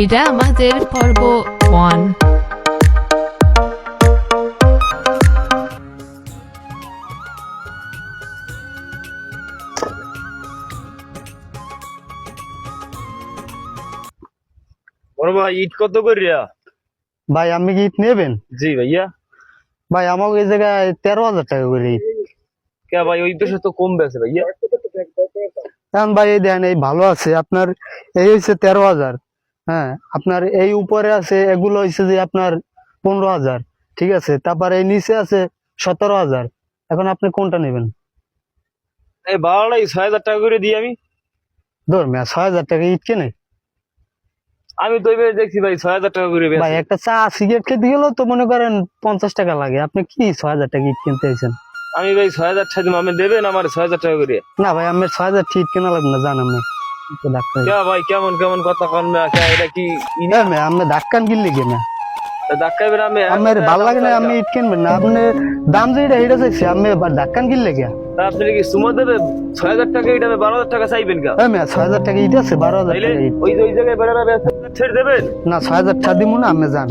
এটা আমাদের পর্ব 1। বড় ভাই ইট কত করিয়া? ভাই আপনি কি ইট নেবেন? জি ভাইয়া। ভাই আমাকে এই জায়গায় 13,000 টাকা করে ইট। কে ভাই ওই দেশে তো কম বেছে ভাইয়া। এখন ভাই এই দেন এই ভালো আছে আপনার, এই হচ্ছে 13,000। হ্যাঁ আপনার এই উপরে আছে এগুলো হচ্ছে যে আপনার 15,000, ঠিক আছে। তারপর এই নিচে আছে 17,000। এখন আপনি কোনটা নেবেন? এই ভাড়াটাই 6,000 টাকা করে দিই আমি। ধর মেয়া 6,000 টাকা ইট কেনে? আমি তো এবার দেখছি ভাই 6,000 টাকা করে বেচে। ভাই একটা চা সিগারেট খেতে গেলেও তো মনে করেন 50 টাকা লাগে, আপনি কি 6,000 টাকা ইট কিনতে চাইছেন? আমি ভাই 6,000 টাকা দিব, আমি দেবেন আমার 6,000 টাকা করে? না ভাই আমার 6,000 ইট কেনা লাগবে না, জান আপনি তো ডাক্তার। কে ভাই কেমন কেমন কথা কন না, কে এটা কি না মেয়া আপনি ধাক্কান কিনলে কেনা ধাক্কা বের আমি আমার ভালো লাগে না, আমি ইট কিনবেন না। আপনি দাম যেটা এটা চাইছি, আমি ধাক্কান কিনলে গিয়া আপনি কি সুমা দেবে 6,000 টাকা? এটা 12,000 টাকা চাইবেন কা? 6,000 টাকা ইট আছে, 12,000 তাইলে টাকা ইট। ওই ওই জায়গায় বেড়াবে ছেড়ে দেবেন না 6,000 টাকা দিব না, আমি জান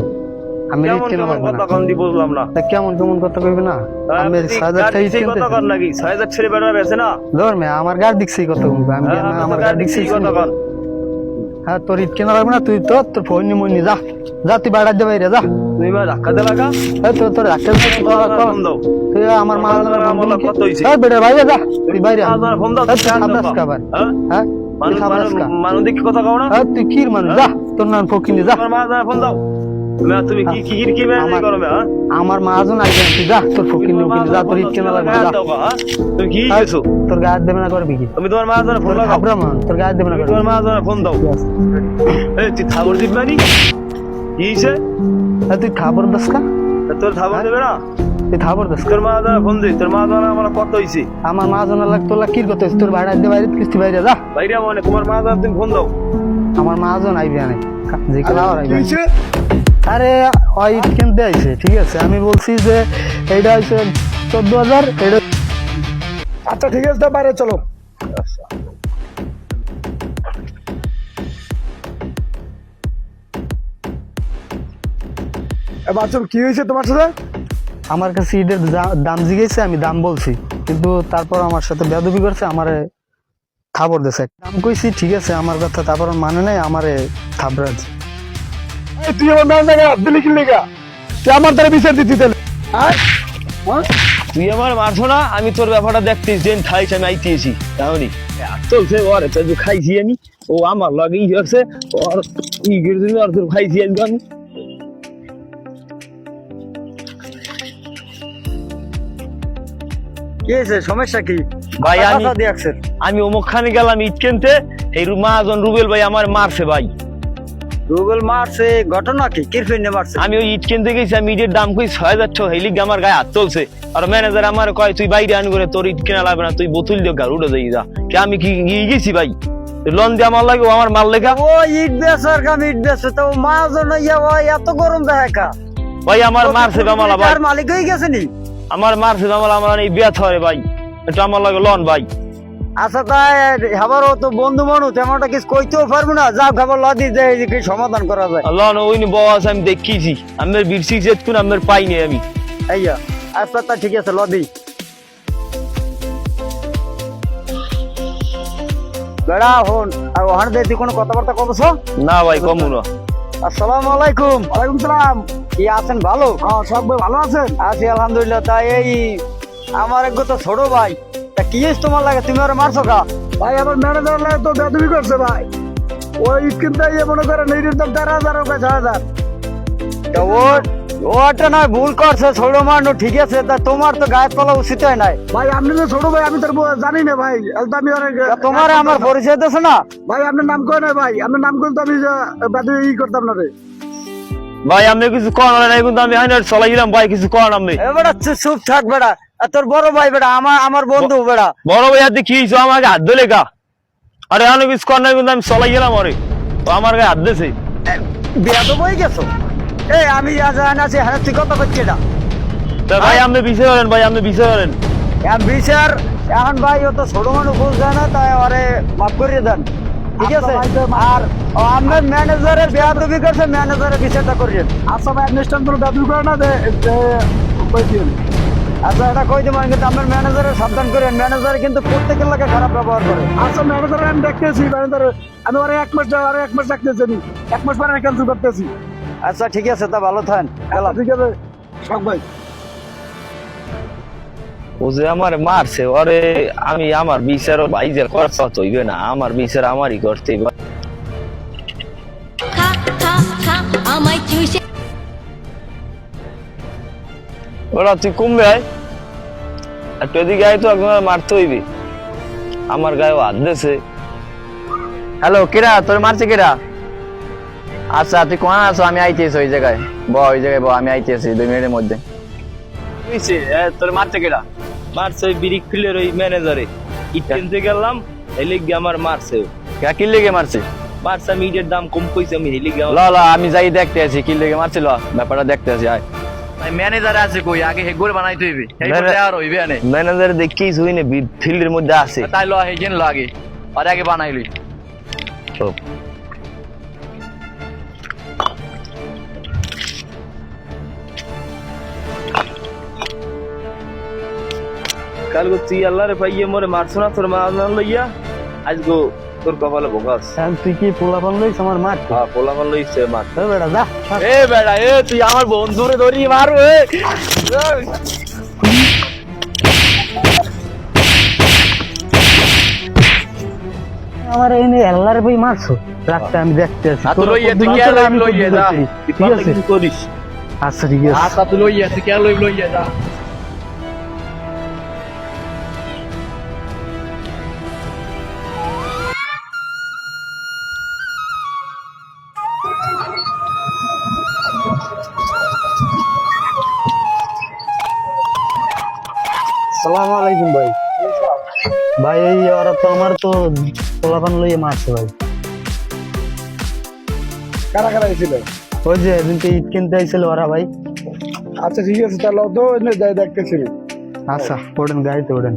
আমি ইট কেমন কিনা কেমন লাগবে না। কথা কন দি বুঝলাম না। তা কেমন কেমন কথা কইবে না, আমি 6,000 টাকা ইট কিনতে কথা কন নাকি 6,000 ছেড়ে বেড়াবে আছে না? ধর মে আমার গাড়ি দিচ্ছি কত কমবে, আমি আমার গাড়ি দিচ্ছি কথা কন। হ্যাঁ তোর ইট কেনা লাগবে না, তুই তো তোর ফোন নি মনি যা যা, তুই বাড়ার দে বাইরে যা। তুমি মা ধাক্কা দে লাগা এই তোর রাখতে ফোন দাও। তুই আমার মা আমলা কত হইছে? এই বেটা বাইরে যা, তুই বাইরে আমার ফোন দাও। খাবাস খাবার। হ্যাঁ মানুষ মানুষ দেখি কথা কও না। তুই কির মানুষ যা, তোর নাম ফকিনি যা। আমার মা যা ফোন দাও। তুমি কি কি কি মেনে করো মে? হ্যাঁ আমার মাজন আইবেন, তুই যা তোর ফকিনি যা, তোর ইট কেনা লাগবে যা। তুমি কি কিছু তোর গায়ে দেবে না করবি কি? তুমি তোমার মা জানা ফোন লাগাও। খাবরা মান তোর গায়ে দেবে না তুমি করবি। তোমার মা জানা ফোন দাও। এই তুই থাবর দিবি মানে কি হইছে? তুই খাবার দস কা, তোর থাবর দেবে না? তুই খাবার দস কা। তোর মা জানা ফোন দে। তোর মা জানা আমার কত হইছে? আমার মাজন লাগ তোর লাগ কির কত হইছে? তোর বাড়া দে বাইরে কিস্তি বাইরে যা। বাইরে মানে তোমার মা জানা তুমি ফোন দাও। আমার মাজন আইবে আনে যে কেনা আইবে। আরে ওই ইট কিনতে আইছে, ঠিক আছে। আমি বলছি যে এইটা হইছে 14,000। এটা আচ্ছা ঠিক আছে, বাইরে চলো। বাচ্চা কি হয়েছে তোমার সাথে? আমার কাছে ইটের দাম জিজ্ঞেসে, আমি দাম বলছি, কিন্তু তারপর আমার সাথে বেয়াদবি করছে, আমারে খাবার দিছে। দাম কইছি ঠিক আছে আমার কথা, তারপর মানে নাই, আমারে থাবরাজ। তুই আমার নাম জায়গা দিলি কি লেগা? তুই আমার দ্বারা বিচার দিচ্ছি তাহলে? তুই আমার মারছো না, আমি তোর ব্যাপারটা দেখতেছি। যেন খাইছ আমি আইতেছি তাহলে চলছে ওর একটা যে খাইছি আমি, ও আমার লাগেই হচ্ছে ওর ই করে দিল। আর তোর খাইছি আমি কি হয়েছে, সমস্যা কি ভাই? আমি দেখছেন আমি অমুক খানে গেলাম ইট কিনতে, এই মহাজন রুবেল ভাই আমার মারছে ভাই। গুগল মারছে? ঘটনা কি কিরফিনে মারছে? আমি ওই ইট কিনতে গেছি, আমি ইটের দাম কই 6,000 টাকা। হেলি আমার গায়ে হাত চলছে। আর ম্যানেজার আমার কয় তুই বাইরে আন করে, তোর ইট কেনা লাগবে না, তুই বোতল দিয়ে গাড়ি উঠে যাই যা। কে আমি কি গেছি ভাই? লোন দিয়ে আমার লাগে, ও আমার মাল লেখা। ও ইট বেচার কাম, ইট বেচে তো মাজন ইয়া ভাই, এত গরম দেখা ভাই আমার মারছে কামালা ভাই, মালিক হয়ে গেছে নি? আমার মারছে কামালা, আমার এই বিয়া থরে ভাই, এটা আমার লাগে লোন ভাই। আচ্ছা তাই খাবার তো বন্ধু মানুষ, তেমনটা কিছু কইতেও পারবো না, যা খাবার লদি যায় কি সমাধান করা যায়। লোন ওই বস আমি দেখিছি, আমার বিরসি যেতকুন আমার পাইনি আমি। আইয়া আচ্ছা তা ঠিক আছে লদি বেড়া হন। আর ওখানে দেখি কোনো কথাবার্তা করছো না ভাই কমু না। আসসালামু আলাইকুম। ওয়ালাইকুম সালাম। কি আছেন ভালো? সব ভাই ভালো আছেন? আছি আলহামদুলিল্লাহ। তাই এই আমার এক তো ছোট ভাই, তা কি তোমার লাগে, তুমি ওরা মারছো কা? ভাই আমার ম্যানেজার লাগে তো বেদবি করছে ভাই। ওই ইট কিনতে গিয়ে মনে করেন ইটের দাম 13,000 ওকে 6,000। তা ওটা নয় ভুল করছে, ছোট মানুষ ঠিক আছে, তা তোমার তো গায়ে তোলা উচিত হয় নাই। ভাই আপনি তো ছোট ভাই, আমি তো জানি না ভাই। আমি অনেক তা তোমার আমার পরিচয় দিছে না ভাই। আপনার নাম কয় না ভাই? আপনার নাম করলে তো আমি বেদবি করতাম না রে ভাই আমি কিছু করার নাই, কিন্তু আমি হাইনার চলাইলাম ভাই, কিছু করার আমি। বেড়া চুপ থাক বেড়া, তোর বড় ভাই বেড়া, আমার বন্ধু বেড়া। বড় ভাই হাতে কি হয়েছে? আমাকে হাত ধরে গা। আরে আমি কিছু করার নাই, কিন্তু আমি চলাই গেলাম। আরে তো আমার গায়ে হাত দিয়েছে। বিয়া তো বই গেছো। এই আমি আছি হ্যাঁ, তুই কত করছিস না? তা ভাই আপনি বিচার করেন, ভাই আপনি বিচার করেন। বিচার এখন ভাই ও তো ছোট মানুষ বুঝ যায় না, তাই আরে মাফ করিয়ে দেন। ঠিক আছে আচ্ছা ভাই, আর আপনার ম্যানেজারের বেয়াদবি করছে ম্যানেজারের বিচারটা করিয়েন আচ্ছা ভাই অ্যাডমিনিস্ট্রেশন কোনো বেদবি করে না কই দিন। আচ্ছা এটা কই দেবেন কিন্তু আপনার ম্যানেজারের সাবধান করেন ম্যানেজার কিন্তু প্রত্যেকের লাগে খারাপ ব্যবহার করে আচ্ছা ম্যানেজার আমি দেখতেছি ম্যানেজার আমি ওরা 1 মাস আর 1 মাস রাখতেছি আমি 1 মাস পরে ক্যান্সেল করতেছি। আচ্ছা ঠিক আছে তা ভালো থাকেন গেলাম ঠিক আছে সব ভাই। ও যে আমার মারছে ওরে আমি আমার বিচারও বাইজের খরচা হইবে না, আমার বিচার আমারই করতে হবে। খা খা খা আমায় চুষে ওরা তুই কমবে আয় একটু এদিকে আয় তো একবার মারতে হইবে, আমার গায়ে হাত দিয়েছে। হ্যালো কেরা তোর মারছে কেরা? আচ্ছা তুই কোন আছো? আমি আইতেছি ওই জায়গায় ওই জায়গায় আমি আইতেছি 2 মিনিটের মধ্যে। তোর মারছে কেরা? মারছে ওই বিরিক ফিলের ওই ম্যানেজারে, ইট কিনতে গেলাম হেলিগে আমার মারছে। কি লেগে মারছে? মারছে আমি ইটের দাম কম কইছে আমি হেলিগে ল আমি যাই দেখতে আছি কি লেগে মারছিল ব্যাপারটা দেখতে আছি। আয় ম্যানেজার আছে কই আগে হে গোল বানাইতে হইবে আর হইবে আনে ম্যানেজার দেখেই শুই না ফিল্ডের মধ্যে আছে। তাই ল হে জেন ল আগে আর আগে বানাইলি কাল গো তুই আল্লাহ রে পাইয়ে মোরে মারছো না তোর মা লইয়া আজ গো তোর কপালে ভোগাস। তুই কি পোলাপান লইছ আমার মাঠ হ্যাঁ পোলাপান লইছে মার। বেটা যা এ বেড়া এ তুই আমার বন্ধুরে ধরি মারু এ আমার এই নিয়ে আল্লাহর বই মারছো রাখতে আমি দেখতে আছি হাত লইয়া তুই কে লইয়া যা ঠিক আছে কি করিস? আচ্ছা ঠিক আছে হাত লইয়া তুই কে লইয়া যা সালামু আলাইকুম ভাই ভাই এই ওরা তো আমার তো পোলাপান লইয়ে মারছে ভাই কারা কারা এসেছিল? ওই যে এদিনকে ঈদ কিনতে আইছিল ওরা ভাই আচ্ছা ঠিক আছে তাহলে তো যাই দেখতেছি। আচ্ছা ওঠেন গাড়িতে ওঠেন